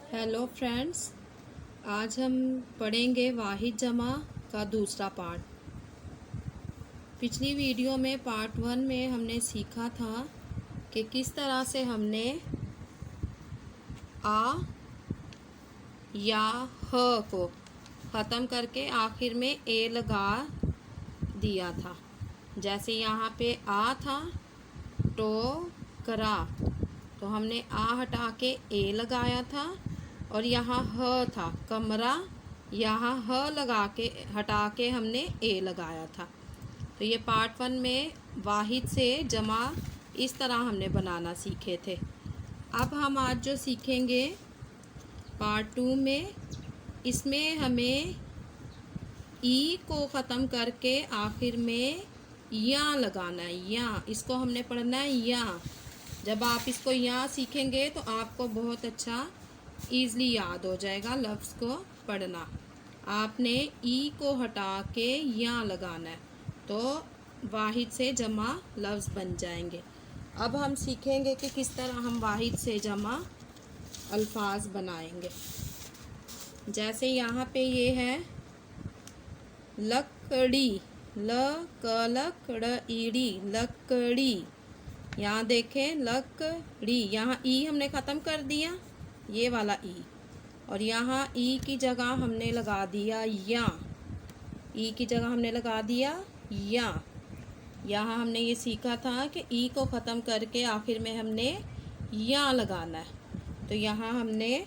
Hello friends, आज हम पढ़ेंगे वाहिद जमा का दूसरा पार्ट। पिछली वीडियो में पार्ट 1 में हमने सीखा था कि किस तरह से हमने आ या ह को ख़त्म करके आखिर में ए लगा दिया था। जैसे यहाँ पे आ था टोकरा, तो हमने आ हटा के ए लगाया था, और यहाँ ह था कमरा, यहाँ ह लगा के हटा के हमने ए लगाया था। तो ये पार्ट 1 में वाहिद से जमा इस तरह हमने बनाना सीखे थे। अब हम आज जो सीखेंगे पार्ट 2 में, इसमें हमें ई को ख़त्म करके आखिर में या लगाना है। या इसको हमने पढ़ना है या। जब आप इसको या सीखेंगे तो आपको बहुत अच्छा ईज़िली याद हो जाएगा लफ्ज़ को पढ़ना। आपने ई को हटा के या लगाना है, तो वाहिद से जमा लफ्ज़ बन जाएंगे। अब हम सीखेंगे कि किस तरह हम वाहिद से जमा अल्फाज बनाएंगे। जैसे यहाँ पे ये है लकड़ी, लकड़ी, लकड़ी। यहाँ देखें लकड़ी, यहाँ ई हमने ख़त्म कर दिया, ये वाला ई, और यहाँ ई की जगह हमने लगा दिया या। ई की जगह हमने लगा दिया या। यहाँ हमने ये सीखा था कि ई को ख़त्म करके आखिर में हमने या लगाना है। तो यहाँ हमने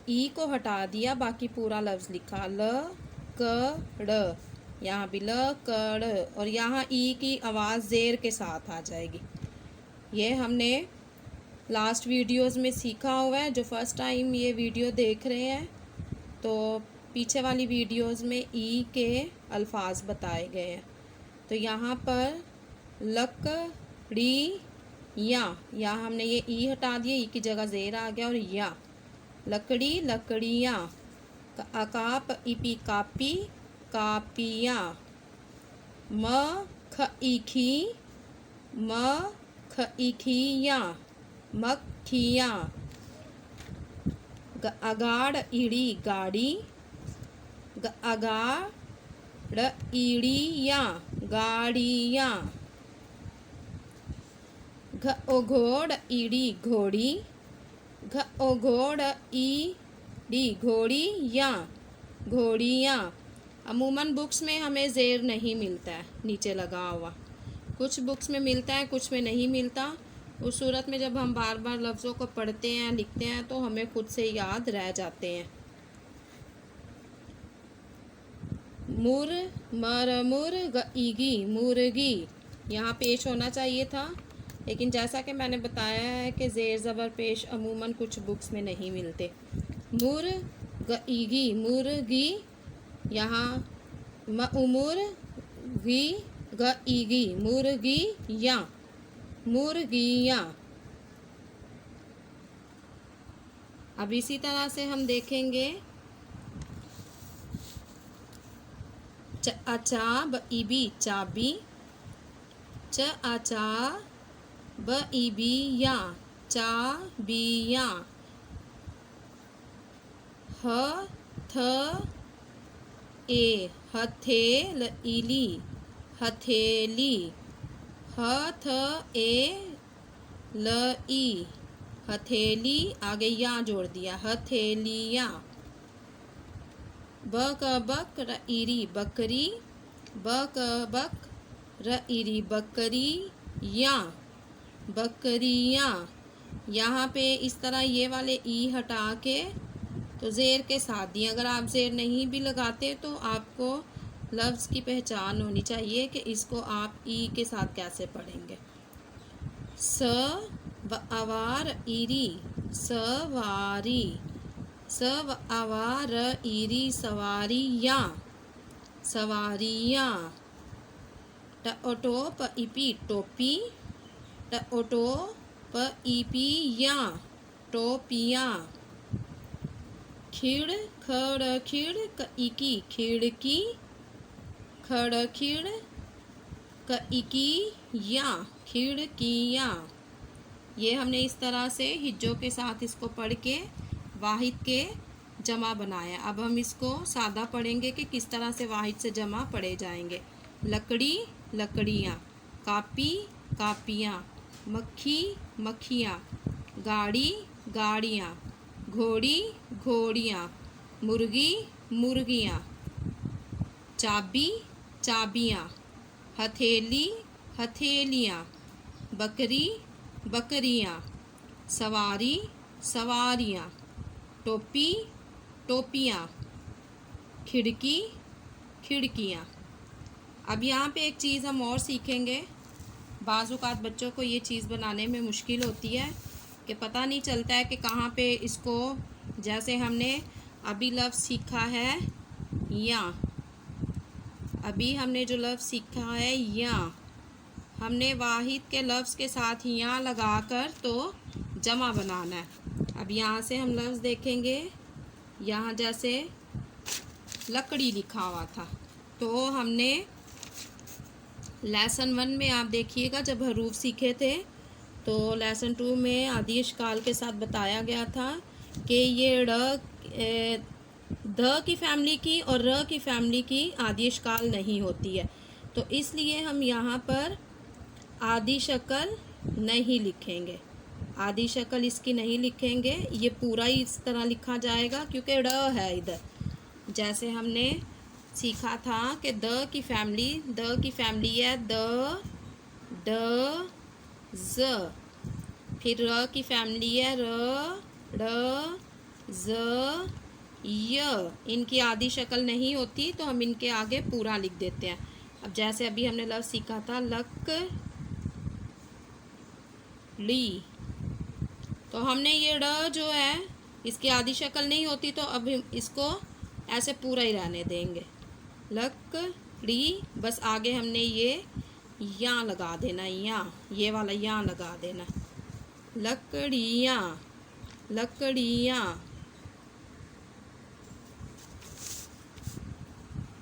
ई को हटा दिया, बाकी पूरा लफ्ज़ लिखा लकड़, यहाँ भी लकड़, और यहाँ ई की आवाज़ ज़ेर के साथ आ जाएगी। ये हमने लास्ट वीडियोस में सीखा हुआ है। जो फर्स्ट टाइम ये वीडियो देख रहे हैं, तो पीछे वाली वीडियोस में ई के अल्फाज बताए गए हैं। तो यहाँ पर लकड़ी या, यहाँ हमने ये ई हटा दिया, ई की जगह ज़ेर आ गया, और या लकड़ी, लकड़ियाँ, अकाप इपी कापी, कापियाँ, मखइखी, मखइखियाँ, मक्खियाँ, अगाड़ इड़ी गाड़ी, अगाड़ इड़ियाँ गाड़ियाँ, घोड़ इड़ी घोड़ी, घोड़ इड़ी घोड़ियाँ घोड़ियाँ। अमूमन बुक्स में हमें ज़ेर नहीं मिलता है नीचे लगा हुआ, कुछ बुक्स में मिलता है, कुछ में नहीं मिलता। उस सूरत में जब हम बार बार लफ्ज़ों को पढ़ते हैं, लिखते हैं, तो हमें खुद से याद रह जाते हैं। मुर मुर्गी, मुर्गी, यहाँ पेश होना चाहिए था, लेकिन जैसा कि मैंने बताया है कि ज़ेर ज़बर पेश अमूमन कुछ बुक्स में नहीं मिलते। मुर्गी, मुर्गी, यहाँ मुर्गी गईगी, मुर्गियाँ, मुर्गियाँ। अब इसी तरह से हम देखेंगे अचा ब इबी चाबी, च अचा ब इबी या चाबियाँ, ह थ ए हथेली, हथेली, ह थ ए ल ई हथेली, आगे या जोड़ दिया, हथेलियाँ। बक बक र इरी बकरी, बक बक र इरी बकरी या बकरियाँ। यहाँ पे इस तरह ये वाले ई हटा के तो ज़ेर के साथ दिए। अगर आप ज़ेर नहीं भी लगाते तो आपको लफ्ज़ की पहचान होनी चाहिए कि इसको आप ई के साथ कैसे पढ़ेंगे। स व आवार इरी सवारी, स व आवार इरी सवारियाँ सवारियाँ। ट ओटो प इपी टोपी, ट ओटो प इपी या टोपियाँ। खिड़ खड़ खिड़ क इकी खिड़की, खड़ खिड़ क इकी या खिड़कियाँ। ये हमने इस तरह से हिज्जों के साथ इसको पढ़ के वाहिद के जमा बनाया। अब हम इसको सादा पढ़ेंगे कि किस तरह से वाहिद से जमा पढ़े जाएंगे। लकड़ी लकड़ियाँ, कापी कापियाँ, मक्खी मक्खियाँ, गाड़ी गाड़ियाँ, घोड़ी घोड़ियाँ, मुर्गी मुर्गियाँ, चाबी चाबियाँ, हथेली हथेलियाँ, बकरी बकरियाँ, सवारी सवारियाँ, टोपी टोपियाँ, खिड़की खिड़कियाँ। अब यहाँ पे एक चीज़ हम और सीखेंगे। बाज़ औक़ात बच्चों को ये चीज़ बनाने में मुश्किल होती है कि पता नहीं चलता है कि कहाँ पे इसको, जैसे हमने अभी लफ्ज़ सीखा है या, अभी हमने जो लफ्ज़ सीखा है या, हमने वाहिद के लफ्ज़ के साथ या लगाकर तो जमा बनाना है। अब यहाँ से हम लफ्ज़ देखेंगे। यहाँ जैसे लकड़ी लिखा हुआ था, तो हमने लेसन 1 में आप देखिएगा जब हरूफ सीखे थे तो लेसन 2 में आदि इश्काल के साथ बताया गया था कि ये ध की फैमिली की और र की फैमिली की आदि इश्काल नहीं होती है, तो इसलिए हम यहाँ पर आदि शक्ल नहीं लिखेंगे। आदि शक्ल इसकी नहीं लिखेंगे, ये पूरा ही इस तरह लिखा जाएगा क्योंकि ड है इधर। जैसे हमने सीखा था कि द की फैमिली है द ड ज, फिर र की फैमिली है र ड ज य। इनकी आदि शक्ल नहीं होती तो हम इनके आगे पूरा लिख देते हैं। अब जैसे अभी हमने लफ्ज़ सीखा था लक ली, तो हमने ये ड जो है इसकी आदि शक्ल नहीं होती तो अब इसको ऐसे पूरा ही रहने देंगे। लकड़ी, बस आगे हमने ये या लगा देना, या ये वाला या लगा देना। लकड़ियाँ लकड़ियाँ।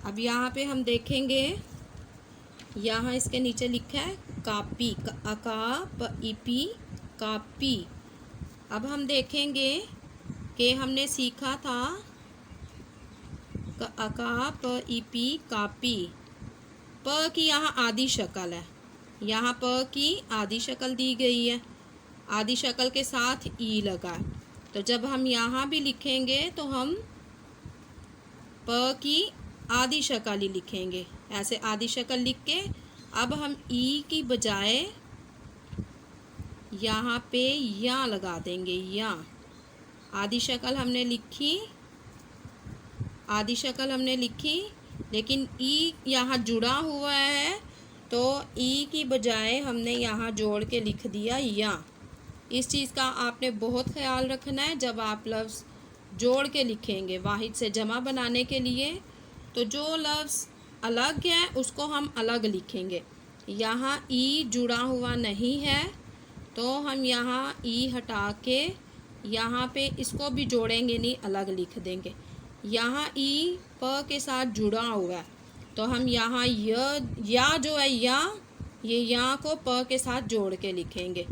अब यहाँ पे हम देखेंगे, यहाँ इसके नीचे लिखा है कापी, अका प इपी कापी। अब हम देखेंगे कि हमने सीखा था अका प इपी कापी, प की यहाँ आदि शक्ल है, यहाँ प की आदि शक्ल दी गई है, आदि शक्ल के साथ ई लगा है, तो जब हम यहाँ भी लिखेंगे तो हम प की आदि शक्ल ही लिखेंगे। ऐसे आदि शक्ल लिख के अब हम ई की बजाय यहाँ पे या लगा देंगे। या आदि शक्ल हमने लिखी, लेकिन ई यहाँ जुड़ा हुआ है तो ई की बजाय हमने यहाँ जोड़ के लिख दिया या। इस चीज़ का आपने बहुत ख्याल रखना है जब आप लफ्ज़ जोड़ के लिखेंगे वाहिद से जमा बनाने के लिए, तो जो लफ्ज़ अलग है उसको हम अलग लिखेंगे। यहाँ ई जुड़ा हुआ नहीं है तो हम यहाँ ई हटा के यहाँ पे इसको भी जोड़ेंगे नहीं, अलग लिख देंगे। यहाँ ई प के साथ जुड़ा हुआ है तो हम यहाँ या जो है ये या को प के साथ जोड़ के लिखेंगे।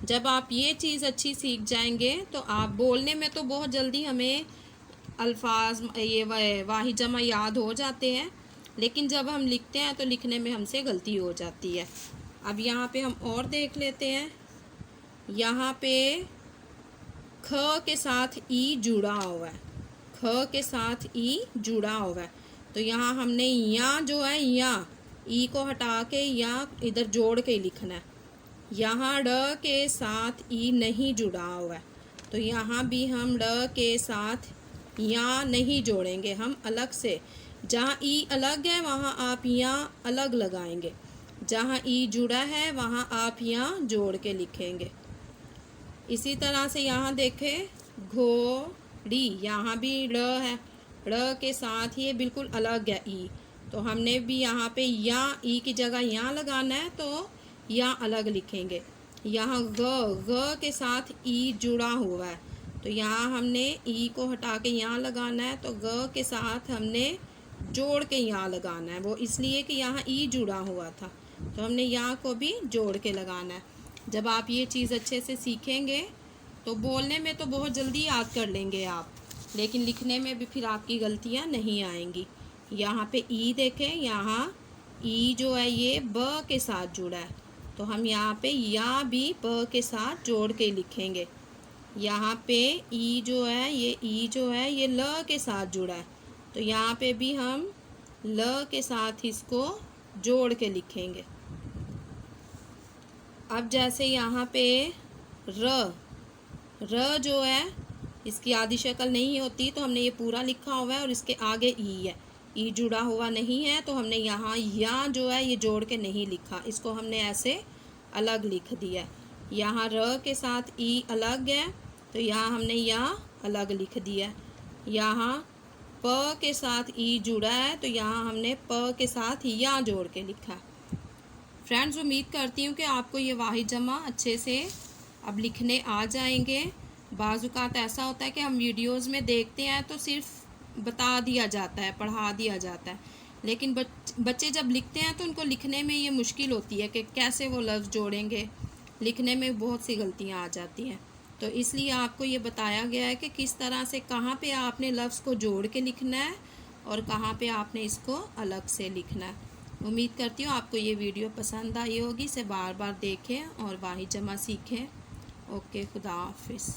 जब आप ये चीज़ अच्छी सीख जाएंगे तो आप बोलने में तो बहुत जल्दी हमें अल्फाज ये वाहिद जमा याद हो जाते हैं, लेकिन जब हम लिखते हैं तो लिखने में हमसे गलती हो जाती है। अब यहाँ पे हम और देख लेते हैं। यहाँ पे ख के साथ ई जुड़ा हुआ है, ख के साथ ई जुड़ा हुआ है, तो यहाँ हमने या जो है या ई को हटा के या इधर जोड़ के लिखना है। यहाँ ड के साथ ई नहीं जुड़ा हुआ है तो यहाँ भी हम ड के साथ या नहीं जोड़ेंगे, हम अलग से, जहाँ ई अलग है वहाँ आप यहाँ अलग लगाएंगे, जहाँ ई जुड़ा है वहाँ आप यहाँ जोड़ के लिखेंगे। इसी तरह से यहाँ देखें घोड़ी, यहाँ भी ड़ है, ड़ के साथ ये बिल्कुल अलग है ई, तो हमने भी यहाँ पे या ई की जगह यहाँ लगाना है तो यहाँ अलग लिखेंगे। यहाँ ग के साथ ई जुड़ा हुआ है तो यहाँ हमने ई को हटा के यहाँ लगाना है, तो ग के साथ हमने जोड़ के यहाँ लगाना है, वो इसलिए कि यहाँ ई जुड़ा हुआ था तो हमने यहाँ को भी जोड़ के लगाना है। जब आप ये चीज़ अच्छे से सीखेंगे तो बोलने में तो बहुत जल्दी याद कर लेंगे आप, लेकिन लिखने में भी फिर आपकी गलतियाँ नहीं आएंगी। यहाँ पे ई देखें, यहाँ ई जो है ये ब के साथ जुड़ा है, तो हम यहाँ पे या भी ब के साथ जोड़ के लिखेंगे। यहाँ पे ई जो है ये ई जो है ये ल के साथ जुड़ा है, तो यहाँ पे भी हम ल के साथ इसको जोड़ के लिखेंगे। अब जैसे यहाँ पे र जो है इसकी आधी शक्ल नहीं होती, तो हमने ये पूरा लिखा हुआ है और इसके आगे ई है, ई जुड़ा हुआ नहीं है, तो हमने यहाँ या जो है ये जोड़ के नहीं लिखा, इसको हमने ऐसे अलग लिख दिया। यहाँ र के साथ ई अलग है, तो यहाँ हमने या अलग लिख दिया। यहाँ प के साथ ई जुड़ा है, तो यहाँ हमने प के साथ या जोड़ के लिखा। फ्रेंड्स, उम्मीद करती हूँ कि आपको ये वाहिद जमा अच्छे से अब लिखने आ जाएंगे। बाज़ औक़ात ऐसा होता है कि हम वीडियोज़ में देखते हैं तो सिर्फ बता दिया जाता है, पढ़ा दिया जाता है, लेकिन बच्चे जब लिखते हैं तो उनको लिखने में ये मुश्किल होती है कि कैसे वो लफ्ज़ जोड़ेंगे, लिखने में बहुत सी गलतियाँ आ जाती हैं। तो इसलिए आपको ये बताया गया है कि किस तरह से कहाँ पे आपने लफ्ज़ को जोड़ के लिखना है और कहाँ पे आपने इसको अलग से लिखना है। उम्मीद करती हूँ आपको ये वीडियो पसंद आई होगी। इसे बार बार देखें और वाहिद जमा सीखें। ओके, खुदा हाफिज़।